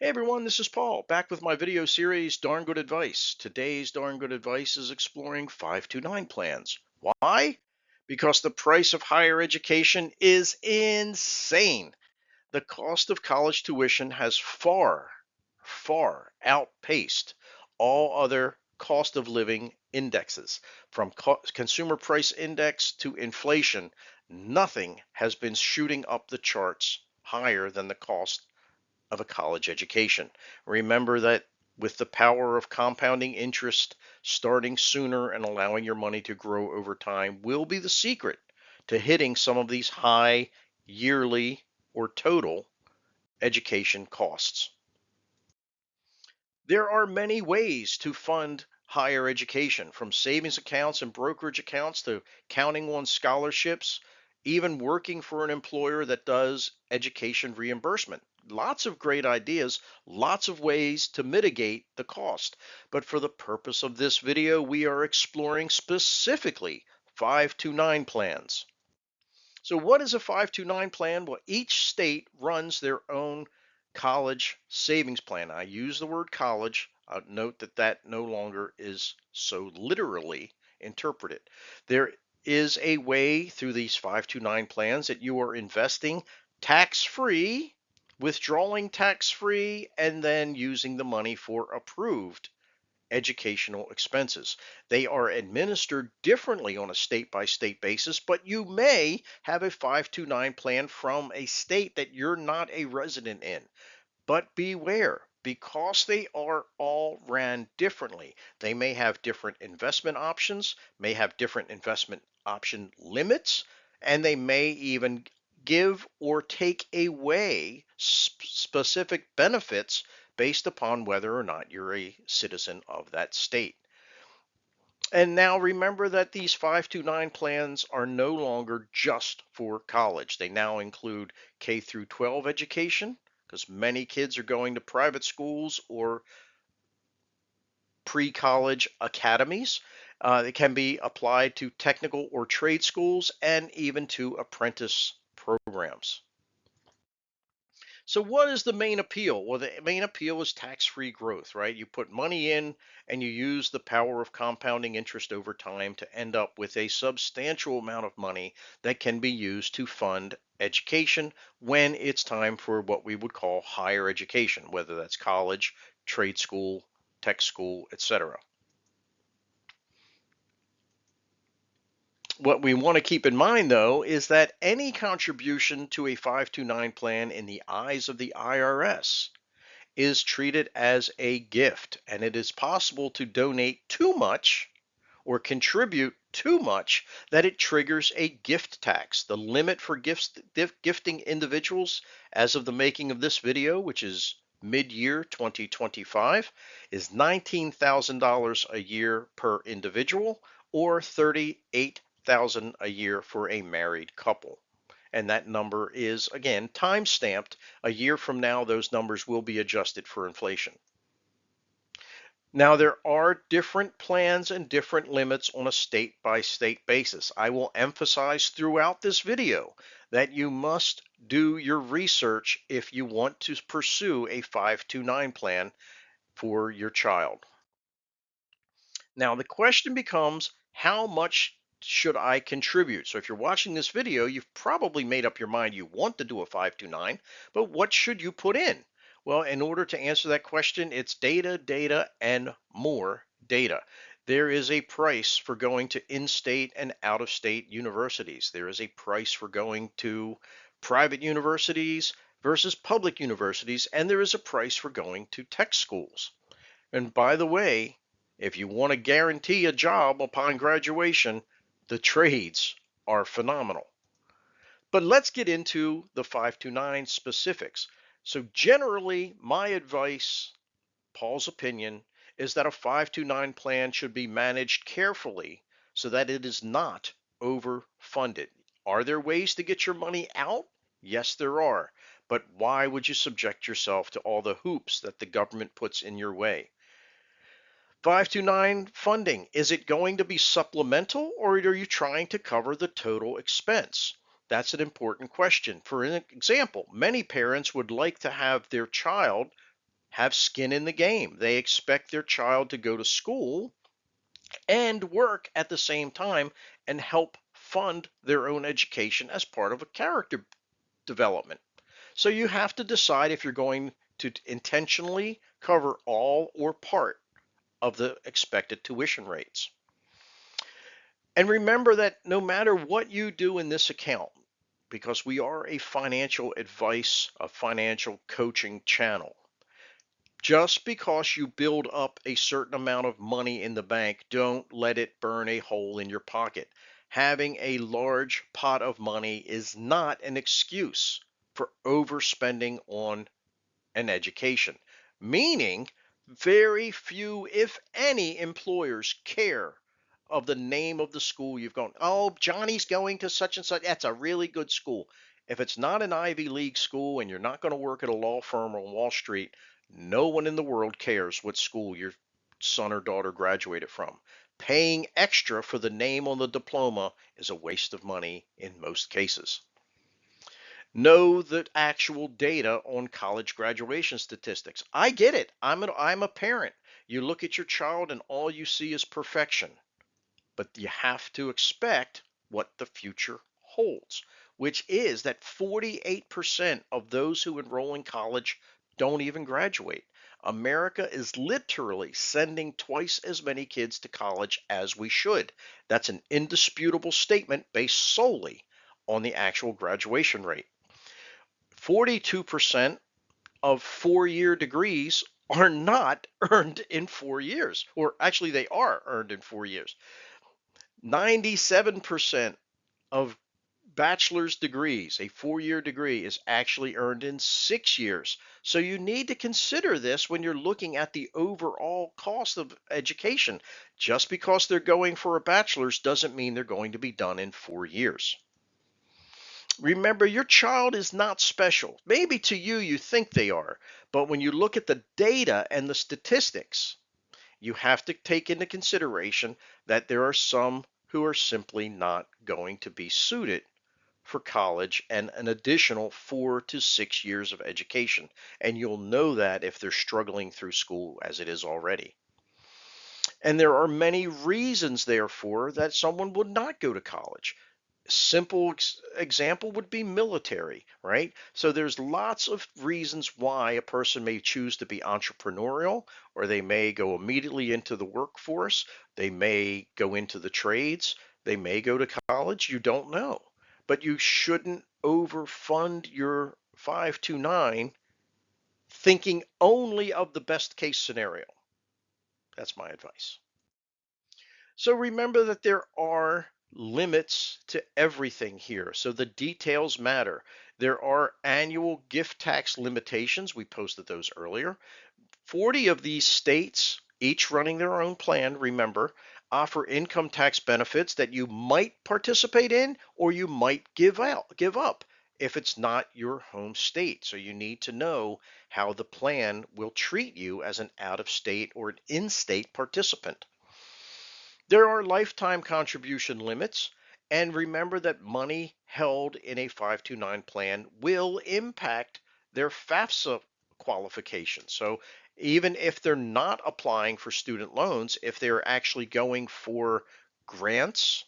Hey everyone, this is Paul, back with my video series, Darn Good Advice. Today's Darn Good Advice is exploring 529 plans. Why? Because the price of higher education is insane. The cost of college tuition has far outpaced all other cost of living indexes. From consumer price index to inflation, nothing has been shooting up the charts higher than the cost of a college education. Remember that with the power of compounding interest, starting sooner and allowing your money to grow over time will be the secret to hitting some of these high yearly or total education costs. There are many ways to fund higher education, from savings accounts and brokerage accounts to counting on scholarships, even working for an employer that does education reimbursement. Lots of great ideas, lots of ways to mitigate the cost. But for the purpose of this video, we are exploring specifically 529 plans. So, what is a 529 plan? Well, each state runs their own college savings plan. I use the word college. Note that that no longer is so literally interpreted. There is a way through these 529 plans that you are investing tax free, withdrawing tax free, and then using the money for approved educational expenses. They are administered differently on a state by state basis, but you may have a 529 plan from a state that you're not a resident in. But beware, because they are all ran differently, they may have different investment options, may have different investment option limits, and they may even give or take away specific benefits based upon whether or not you're a citizen of that state. And now remember that these 529 plans are no longer just for college. They now include K through 12 education, because many kids are going to private schools or pre-college academies. It can be applied to technical or trade schools and even to apprentice programs. So what is the main appeal? Well, the main appeal is tax-free growth, right? You put money in and you use the power of compounding interest over time to end up with a substantial amount of money that can be used to fund education when it's time for what we would call higher education, whether that's college, trade school, tech school, etc. What we want to keep in mind, though, is that any contribution to a 529 plan in the eyes of the IRS is treated as a gift, and it is possible to donate too much or contribute too much that it triggers a gift tax. The limit for gifting individuals as of the making of this video, which is mid-year 2025, is $19,000 a year per individual or $38,000 a year for a married couple. And that number is, again, time stamped. A year from now, those numbers will be adjusted for inflation. Now, there are different plans and different limits on a state by state basis. I will emphasize throughout this video that you must do your research if you want to pursue a 529 plan for your child. Now, the question becomes, how much should I contribute? So if you're watching this video, you've probably made up your mind you want to do a 529, but what should you put in? Well, in order to answer that question, it's data, data, and more data. There is a price for going to in-state and out-of-state universities. There is a price for going to private universities versus public universities, and there is a price for going to tech schools. And by the way, if you want to guarantee a job upon graduation, the trades are phenomenal. But let's get into the 529 specifics. So generally, my advice, Paul's opinion, is that a 529 plan should be managed carefully so that it is not overfunded. Are there ways to get your money out? Yes, there are. But why would you subject yourself to all the hoops that the government puts in your way? 529 funding, is it going to be supplemental or are you trying to cover the total expense? That's an important question. For an example, many parents would like to have their child have skin in the game. They expect their child to go to school and work at the same time and help fund their own education as part of a character development. So you have to decide if you're going to intentionally cover all or part of the expected tuition rates. And remember that no matter what you do in this account, because we are a financial advice, a financial coaching channel, just because you build up a certain amount of money in the bank, don't let it burn a hole in your pocket. Having a large pot of money is not an excuse for overspending on an education, meaning very few, if any, employers care of the name of the school you've gone. Oh, Johnny's going to such and such. That's a really good school. If it's not an Ivy League school and you're not going to work at a law firm on Wall Street, no one in the world cares what school your son or daughter graduated from. Paying extra for the name on the diploma is a waste of money in most cases. Know the actual data on college graduation statistics. I get it. I'm a parent. You look at your child and all you see is perfection. But you have to expect what the future holds, which is that 48% of those who enroll in college don't even graduate. America is literally sending twice as many kids to college as we should. That's an indisputable statement based solely on the actual graduation rate. 42% of 4-year degrees are not earned in 4 years, or actually, they are earned in 4 years. 97% of bachelor's degrees, a 4-year degree, is actually earned in 6 years. So you need to consider this when you're looking at the overall cost of education. Just because they're going for a bachelor's doesn't mean they're going to be done in 4 years. Remember, your child is not special. Maybe to you, you think they are. But when you look at the data and the statistics, you have to take into consideration that there are some who are simply not going to be suited for college and an additional 4 to 6 years of education. And you'll know that if they're struggling through school as it is already. And there are many reasons, therefore, that someone would not go to college. Simple example would be military, right? So there's lots of reasons why a person may choose to be entrepreneurial, or they may go immediately into the workforce. They may go into the trades. They may go to college. You don't know. But you shouldn't overfund your 529 thinking only of the best case scenario. That's my advice. So remember that there are limits to everything here. So the details matter. There are annual gift tax limitations. We posted those earlier. 40 of these states, each running their own plan, remember, offer income tax benefits that you might participate in or you might give up if it's not your home state. So you need to know how the plan will treat you as an out-of-state or an in-state participant. There are lifetime contribution limits, and remember that money held in a 529 plan will impact their FAFSA qualification. So even if they're not applying for student loans, if they're actually going for grants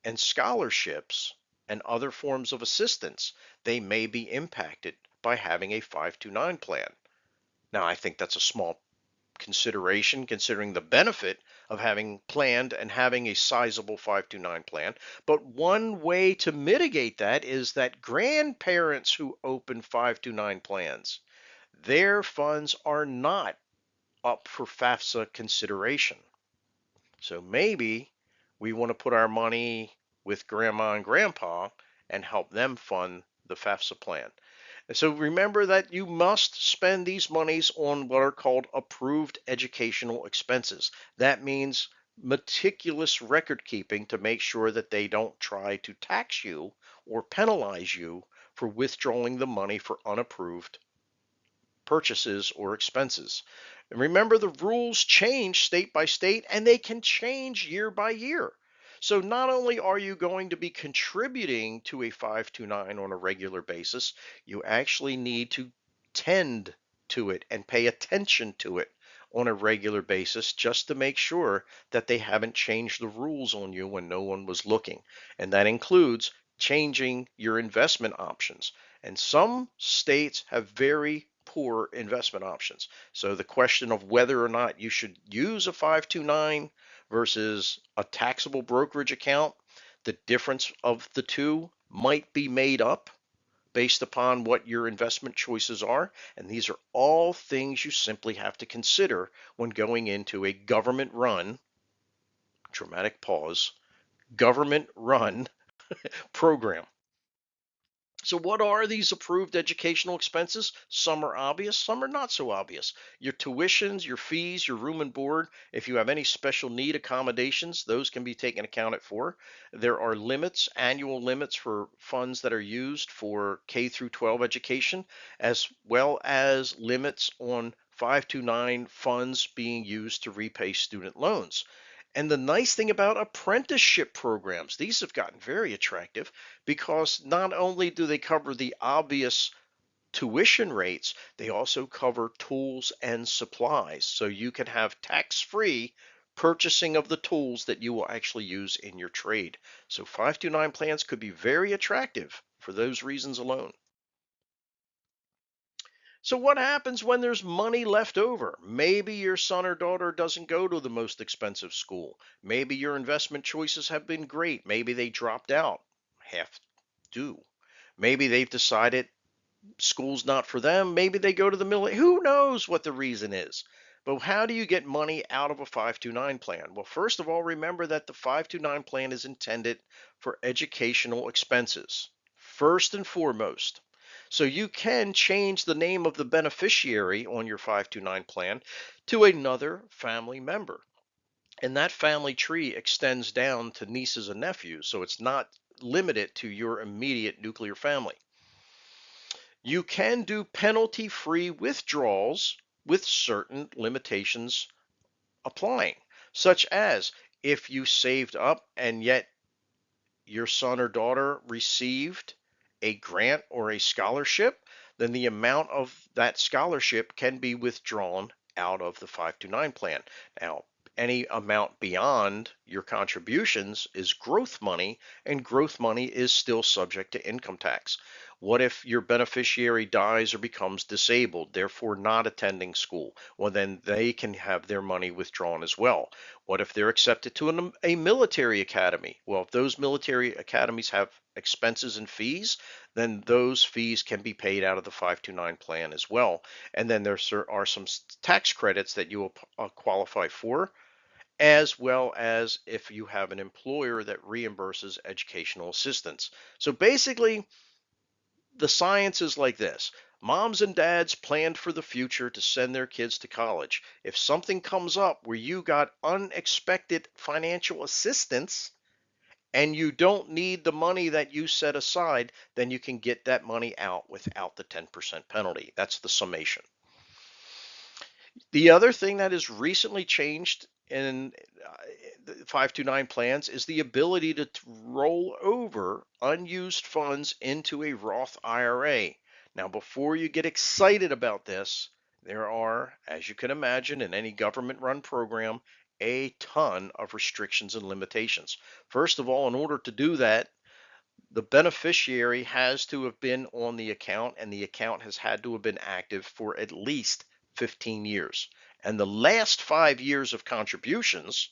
and scholarships and other forms of assistance, they may be impacted by having a 529 plan. Now, I think that's a small consideration considering the benefit of having planned and having a sizable 529 plan. But one way to mitigate that is that grandparents who open 529 plans, their funds are not up for FAFSA consideration. So maybe we want to put our money with grandma and grandpa and help them fund the FAFSA plan. And so remember that you must spend these monies on what are called approved educational expenses. That means meticulous record keeping to make sure that they don't try to tax you or penalize you for withdrawing the money for unapproved purchases or expenses. And remember, the rules change state by state and they can change year by year. So not only are you going to be contributing to a 529 on a regular basis, you actually need to tend to it and pay attention to it on a regular basis just to make sure that they haven't changed the rules on you when no one was looking. And that includes changing your investment options. And some states have very poor investment options. So the question of whether or not you should use a 529 versus a taxable brokerage account, the difference of the two might be made up based upon what your investment choices are. And these are all things you simply have to consider when going into a government run, dramatic pause, government run program. So what are these approved educational expenses? Some are obvious, some are not so obvious. Your tuitions, your fees, your room and board, if you have any special need accommodations, those can be taken accounted for. There are limits, annual limits for funds that are used for K through 12 education, as well as limits on 529 funds being used to repay student loans. And the nice thing about apprenticeship programs, these have gotten very attractive because not only do they cover the obvious tuition rates, they also cover tools and supplies. So you can have tax-free purchasing of the tools that you will actually use in your trade. So 529 plans could be very attractive for those reasons alone. So what happens when there's money left over? Maybe your son or daughter doesn't go to the most expensive school. Maybe your investment choices have been great. Maybe they dropped out. Half do. Maybe they've decided school's not for them. Maybe they go to the military. Who knows what the reason is? But how do you get money out of a 529 plan? Well, first of all, remember that the 529 plan is intended for educational expenses, first and foremost. So you can change the name of the beneficiary on your 529 plan to another family member. And that family tree extends down to nieces and nephews. So it's not limited to your immediate nuclear family. You can do penalty-free withdrawals with certain limitations applying, such as if you saved up and yet your son or daughter received a grant or a scholarship, then the amount of that scholarship can be withdrawn out of the 529 plan. Now, any amount beyond your contributions is growth money, and growth money is still subject to income tax. What if your beneficiary dies or becomes disabled, therefore not attending school? Well, then they can have their money withdrawn as well. What if they're accepted to a military academy? Well, if those military academies have expenses and fees, then those fees can be paid out of the 529 plan as well. And then there are some tax credits that you will qualify for, as well as if you have an employer that reimburses educational assistance. So basically, the science is like this. Moms and dads planned for the future to send their kids to college. If something comes up where you got unexpected financial assistance and you don't need the money that you set aside, then you can get that money out without the 10% penalty. That's the summation. The other thing that has recently changed in 529 plans is the ability to roll over unused funds into a Roth IRA. Now, before you get excited about this, there are, as you can imagine, in any government run program, a ton of restrictions and limitations. First of all, in order to do that, the beneficiary has to have been on the account and the account has had to have been active for at least 15 years. And the last 5 years of contributions,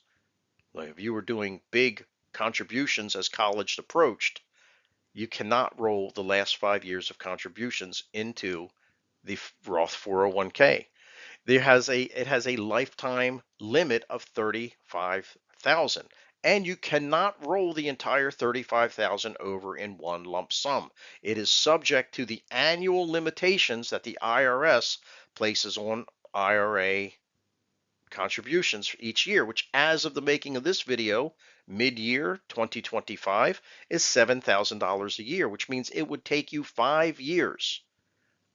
like if you were doing big contributions as college approached, you cannot roll the last 5 years of contributions into the Roth 401k. It has a lifetime limit of 35,000, and you cannot roll the entire 35,000 over in one lump sum. It is subject to the annual limitations that the IRS places on IRA contributions for each year, which as of the making of this video, mid-year 2025, is $7,000 a year, which means it would take you 5 years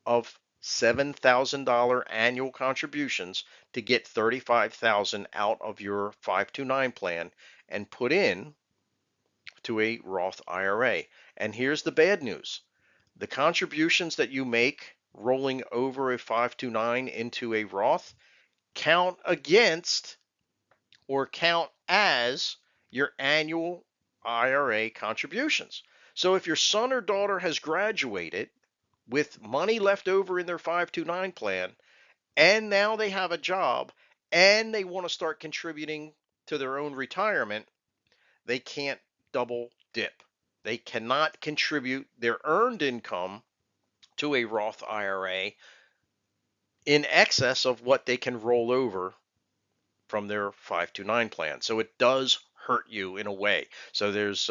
of $7,000 annual contributions to get 35,000 out of your 529 plan and put in to a Roth IRA. And here's the bad news. The contributions that you make rolling over a 529 into a Roth count against or count as your annual IRA contributions. So if your son or daughter has graduated with money left over in their 529 plan and now they have a job and they want to start contributing to their own retirement, they can't double dip. They cannot contribute their earned income to a Roth IRA in excess of what they can roll over from their 529 plan. So it does hurt you in a way. So there's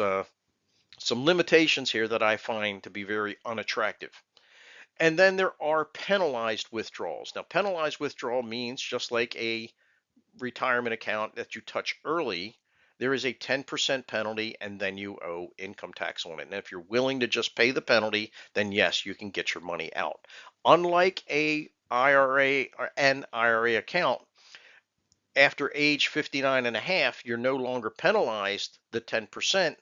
some limitations here that I find to be very unattractive. And then there are penalized withdrawals. Now, penalized withdrawal means just like a retirement account that you touch early, there is a 10% penalty and then you owe income tax on it. And if you're willing to just pay the penalty, then yes, you can get your money out. Unlike a IRA or an IRA account, after age 59 and a half, you're no longer penalized the 10%.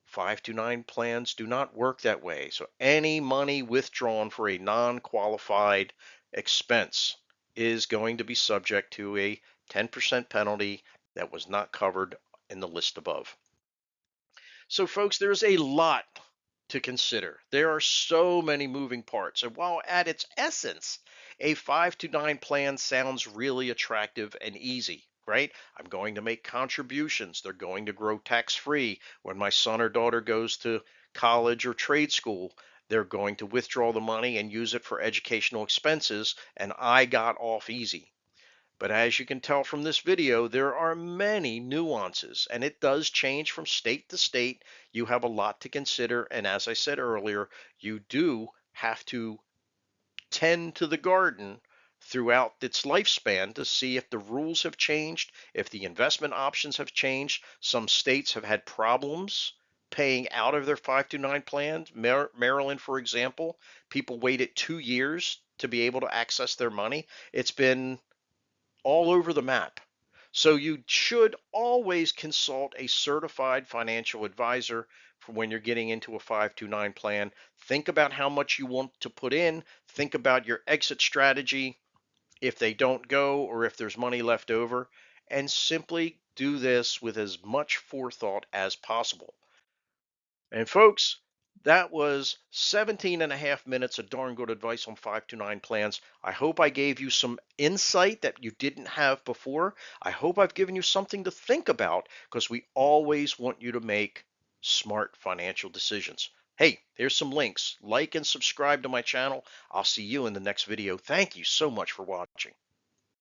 529 plans do not work that way. So any money withdrawn for a non-qualified expense is going to be subject to a 10% penalty that was not covered in the list above. So, folks, there's a lot to consider. There are so many moving parts. And while at its essence, a 529 plan sounds really attractive and easy, right? I'm going to make contributions. They're going to grow tax free. When my son or daughter goes to college or trade school, they're going to withdraw the money and use it for educational expenses. And I got off easy. But as you can tell from this video, there are many nuances and it does change from state to state. You have a lot to consider. And as I said earlier, you do have to tend to the garden throughout its lifespan to see if the rules have changed, if the investment options have changed. Some states have had problems paying out of their 529 plans. Maryland, for example, people waited 2 years to be able to access their money. It's been all over the map. So you should always consult a certified financial advisor for when you're getting into a 529 plan. Think about how much you want to put in. Think about your exit strategy if they don't go or if there's money left over. And simply do this with as much forethought as possible. And folks, that was 17 and a half minutes of darn good advice on 529 plans. I hope I gave you some insight that you didn't have before. I hope I've given you something to think about because we always want you to make smart financial decisions. Hey, here's some links. Like and subscribe to my channel. I'll see you in the next video. Thank you so much for watching.